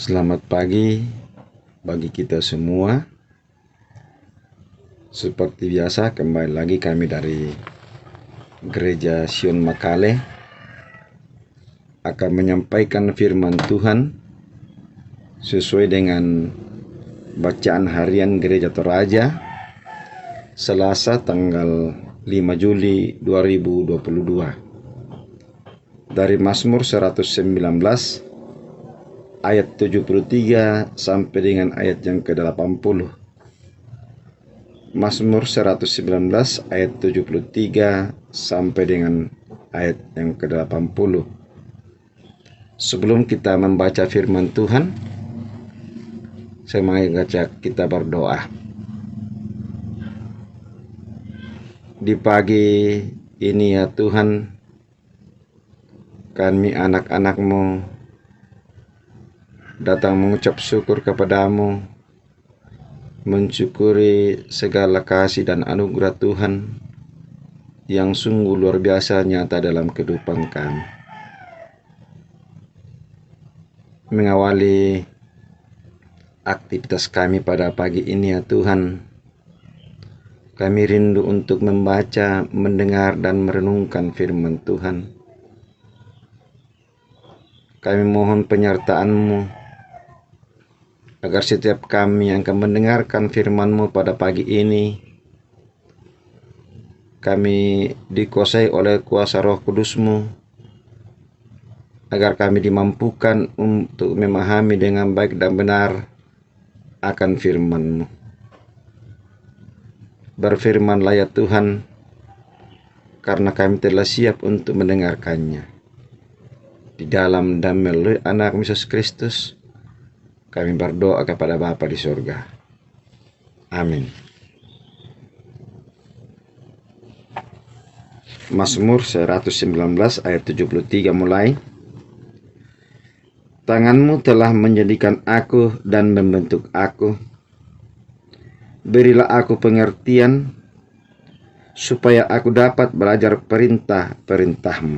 Selamat pagi bagi kita semua. Seperti biasa, kembali lagi kami dari Gereja Sion Makale akan menyampaikan firman Tuhan sesuai dengan bacaan harian Gereja Toraja Selasa tanggal 5 Juli 2022 dari Mazmur 119 ayat 73 sampai dengan ayat yang ke-80. Mazmur 119 ayat 73 sampai dengan ayat yang ke-80. Sebelum kita membaca firman Tuhan, saya mengajak kita berdoa. Di pagi ini ya Tuhan, kami anak-anak-Mu datang mengucap syukur kepadamu, mensyukuri segala kasih dan anugerah Tuhan yang sungguh luar biasa nyata dalam kehidupan kami. Mengawali aktivitas kami pada pagi ini ya Tuhan, kami rindu untuk membaca, mendengar, dan merenungkan firman Tuhan. Kami mohon penyertaan-Mu agar setiap kami yang akan mendengarkan firman-Mu pada pagi ini, kami dikuasai oleh kuasa Roh Kudus-Mu, agar kami dimampukan untuk memahami dengan baik dan benar akan firman-Mu. Berfirmanlah ya Tuhan, karena kami telah siap untuk mendengarkannya. Di dalam dan melalui anak Yesus Kristus, kami berdoa kepada Bapa di surga. Amin. Mazmur 119 ayat 73 mulai. Tangan-Mu telah menjadikan aku dan membentuk aku. Berilah aku pengertian, supaya aku dapat belajar perintah-perintah-Mu.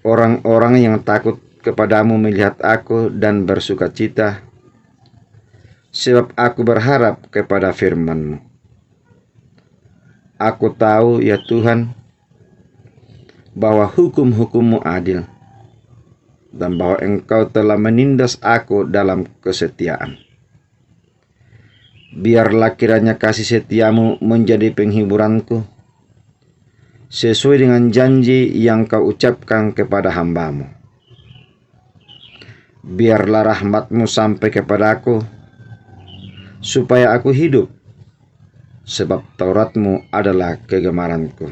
Orang-orang yang takut kepadamu melihat aku dan bersuka cita, sebab aku berharap kepada firman-Mu. Aku tahu ya Tuhan, bahwa hukum-hukum-Mu adil, dan bahwa Engkau telah menindas aku dalam kesetiaan. Biarlah kiranya kasih setia-Mu menjadi penghiburanku, sesuai dengan janji yang Kau ucapkan kepada hamba-Mu. Biarlah rahmat-Mu sampai kepadaku, supaya aku hidup, sebab Taurat-Mu adalah kegemaranku.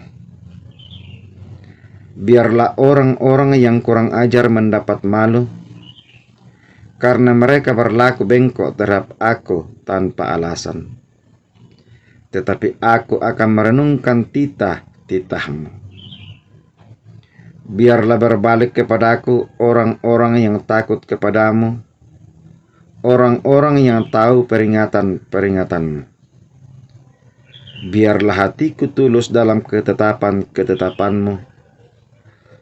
Biarlah orang-orang yang kurang ajar mendapat malu, karena mereka berlaku bengkok terhadap aku tanpa alasan. Tetapi aku akan merenungkan titah-titah-Mu. Biarlah berbalik kepadaku orang-orang yang takut kepadamu, orang-orang yang tahu peringatan-peringatan-Mu. Biarlah hatiku tulus dalam ketetapan-ketetapan-Mu,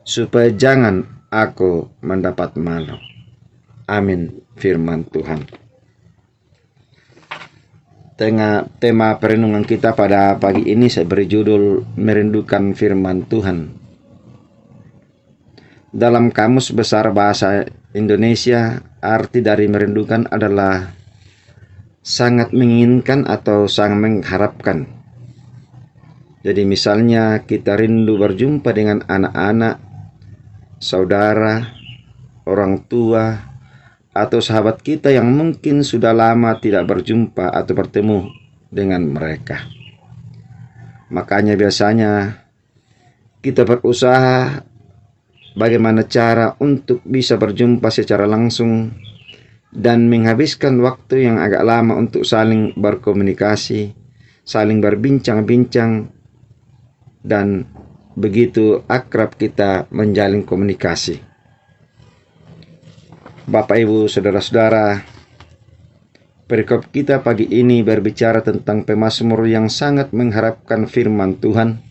supaya jangan aku mendapat malu. Amin. Firman Tuhan. Tema perenungan kita pada pagi ini saya beri judul Merindukan Firman Tuhan. Dalam Kamus Besar Bahasa Indonesia, arti dari merindukan adalah sangat menginginkan atau sangat mengharapkan. Jadi misalnya kita rindu berjumpa dengan anak-anak, saudara, orang tua, atau sahabat kita yang mungkin sudah lama tidak berjumpa atau bertemu dengan mereka. Makanya biasanya kita berusaha bagaimana cara untuk bisa berjumpa secara langsung dan menghabiskan waktu yang agak lama untuk saling berkomunikasi, saling berbincang-bincang, dan begitu akrab kita menjalin komunikasi. Bapak, Ibu, Saudara-saudara, perikop kita pagi ini berbicara tentang pemazmur yang sangat mengharapkan firman Tuhan.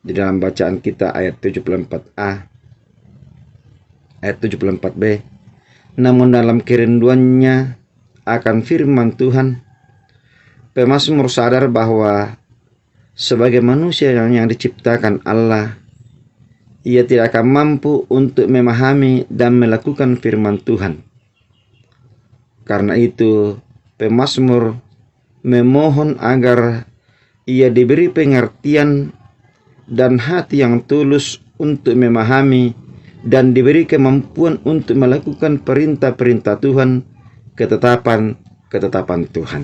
Di dalam bacaan kita ayat 74a, ayat 74b, namun dalam kerinduannya akan firman Tuhan, pemazmur sadar bahwa sebagai manusia yang diciptakan Allah, ia tidak akan mampu untuk memahami dan melakukan firman Tuhan. Karena itu, pemazmur memohon agar ia diberi pengertian dan hati yang tulus untuk memahami dan diberi kemampuan untuk melakukan perintah-perintah Tuhan, ketetapan Tuhan.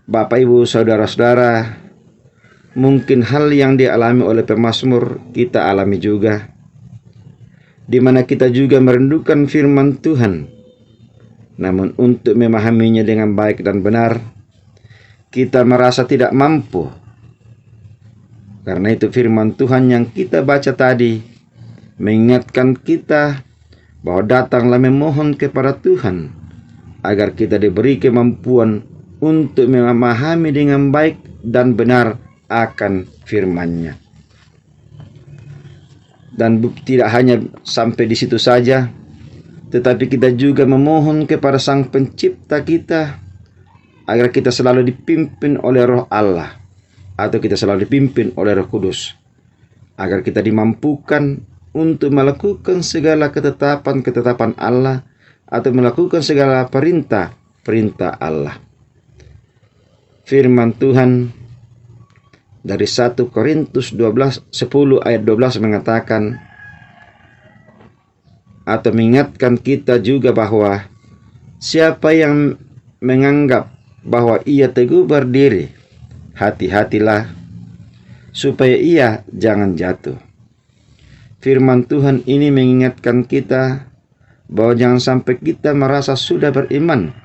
Bapak, Ibu, saudara-saudara, mungkin hal yang dialami oleh pemazmur kita alami juga, di mana kita juga merindukan firman Tuhan. Namun untuk memahaminya dengan baik dan benar, kita merasa tidak mampu. Karena itu firman Tuhan yang kita baca tadi mengingatkan kita bahwa datanglah memohon kepada Tuhan agar kita diberi kemampuan untuk memahami dengan baik dan benar akan firman-Nya. Dan tidak hanya sampai di situ saja, tetapi kita juga memohon kepada Sang Pencipta kita agar kita selalu dipimpin oleh Roh Allah, atau kita selalu dipimpin oleh Roh Kudus, agar kita dimampukan untuk melakukan segala ketetapan Allah, atau melakukan segala perintah Allah. Firman Tuhan dari 1 Korintus 10 ayat 12 mengatakan atau mengingatkan kita juga bahwa siapa yang menganggap bahwa ia teguh berdiri, hati-hatilah supaya ia jangan jatuh. Firman Tuhan ini mengingatkan kita bahwa jangan sampai kita merasa sudah beriman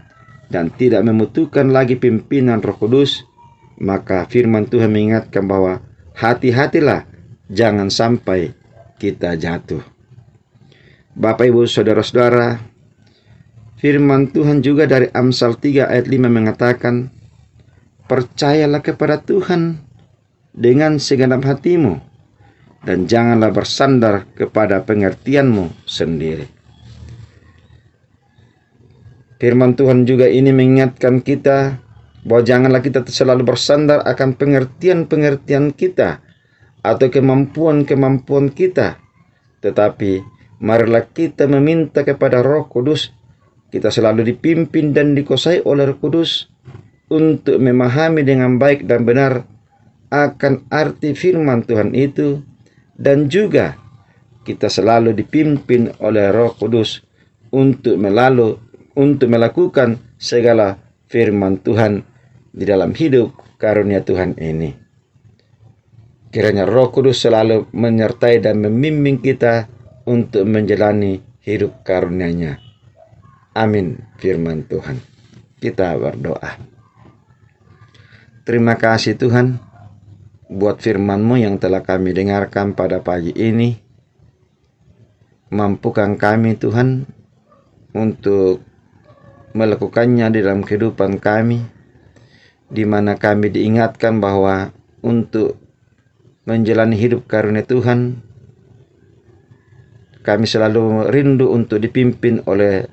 dan tidak membutuhkan lagi pimpinan Roh Kudus. Maka firman Tuhan mengingatkan bahwa hati-hatilah jangan sampai kita jatuh. Bapak, Ibu, saudara-saudara, firman Tuhan juga dari Amsal 3 ayat 5 mengatakan, percayalah kepada Tuhan dengan segenap hatimu, dan janganlah bersandar kepada pengertianmu sendiri. Firman Tuhan juga ini mengingatkan kita bahwa janganlah kita selalu bersandar akan pengertian-pengertian kita atau kemampuan-kemampuan kita, tetapi marilah kita meminta kepada Roh Kudus. Kita selalu dipimpin dan dikuasai oleh Roh Kudus untuk memahami dengan baik dan benar akan arti firman Tuhan itu, dan juga kita selalu dipimpin oleh Roh Kudus untuk melakukan segala firman Tuhan di dalam hidup karunia Tuhan ini. Kiranya Roh Kudus selalu menyertai dan membimbing kita untuk menjalani hidup karunia-Nya. Amin. Firman Tuhan. Kita berdoa. Terima kasih Tuhan buat firman-Mu yang telah kami dengarkan pada pagi ini. Mampukan kami Tuhan untuk melakukannya di dalam kehidupan kami, di mana kami diingatkan bahwa untuk menjalani hidup karunia Tuhan, kami selalu rindu untuk dipimpin oleh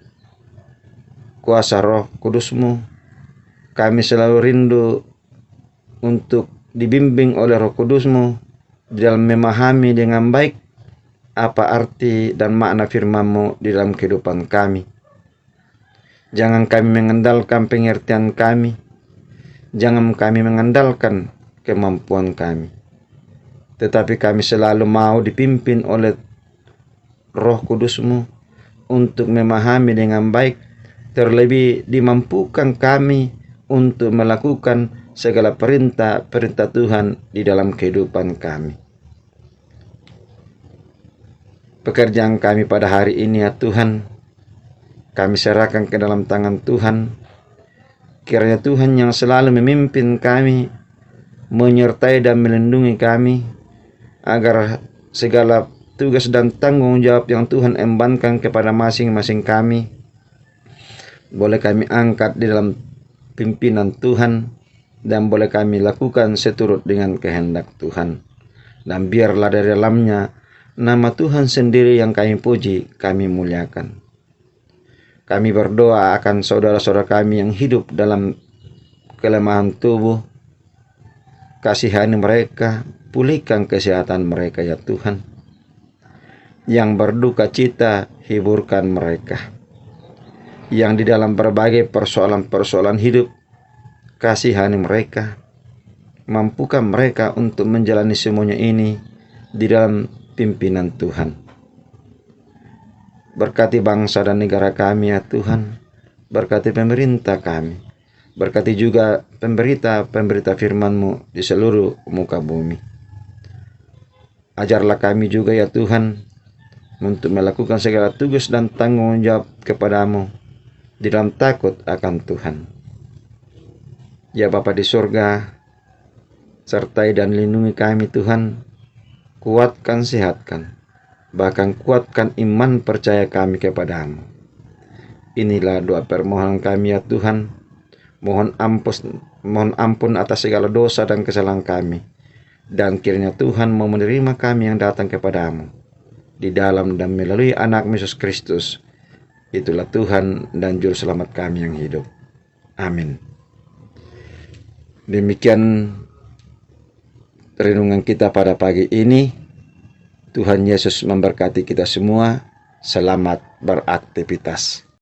kuasa Roh Kudus-Mu. Kami selalu rindu untuk dibimbing oleh Roh Kudus-Mu di dalam memahami dengan baik apa arti dan makna firman-Mu di dalam kehidupan kami. Jangan kami mengandalkan pengertian kami, jangan kami mengandalkan kemampuan kami, tetapi kami selalu mau dipimpin oleh Roh Kudus-Mu untuk memahami dengan baik, terlebih dimampukan kami untuk melakukan segala perintah Tuhan di dalam kehidupan kami. Pekerjaan kami pada hari ini ya Tuhan, kami serahkan ke dalam tangan Tuhan. Kiranya Tuhan yang selalu memimpin kami, menyertai dan melindungi kami, agar segala tugas dan tanggung jawab yang Tuhan embankan kepada masing-masing kami boleh kami angkat di dalam pimpinan Tuhan, dan boleh kami lakukan seturut dengan kehendak Tuhan. Dan biarlah dari dalamnya Nama Tuhan sendiri yang kami puji, kami muliakan. Kami berdoa akan saudara-saudara kami yang hidup dalam kelemahan tubuh. Kasihani mereka, pulihkan kesehatan mereka ya Tuhan. Yang berduka cita, hiburkan mereka. Yang di dalam berbagai persoalan-persoalan hidup, kasihani mereka. Mampukan mereka untuk menjalani semuanya ini di dalam pimpinan Tuhan. Berkati bangsa dan negara kami ya Tuhan. Berkati pemerintah kami. Berkati juga pemberita firman-Mu di seluruh muka bumi. Ajarlah kami juga ya Tuhan untuk melakukan segala tugas dan tanggung jawab kepadamu di dalam takut akan Tuhan. Ya Bapa di surga, sertai dan lindungi kami Tuhan. Kuatkan, sehatkan, bahkan kuatkan iman percaya kami kepadamu. Inilah doa permohonan kami ya Tuhan. Mohon ampun atas segala dosa dan kesalahan kami. Dan kiranya Tuhan mau menerima kami yang datang kepadamu. Di dalam dan melalui anak Yesus Kristus. Itulah Tuhan dan Juru Selamat kami yang hidup. Amin. Demikian renungan kita pada pagi ini. Tuhan Yesus memberkati kita semua. Selamat beraktivitas.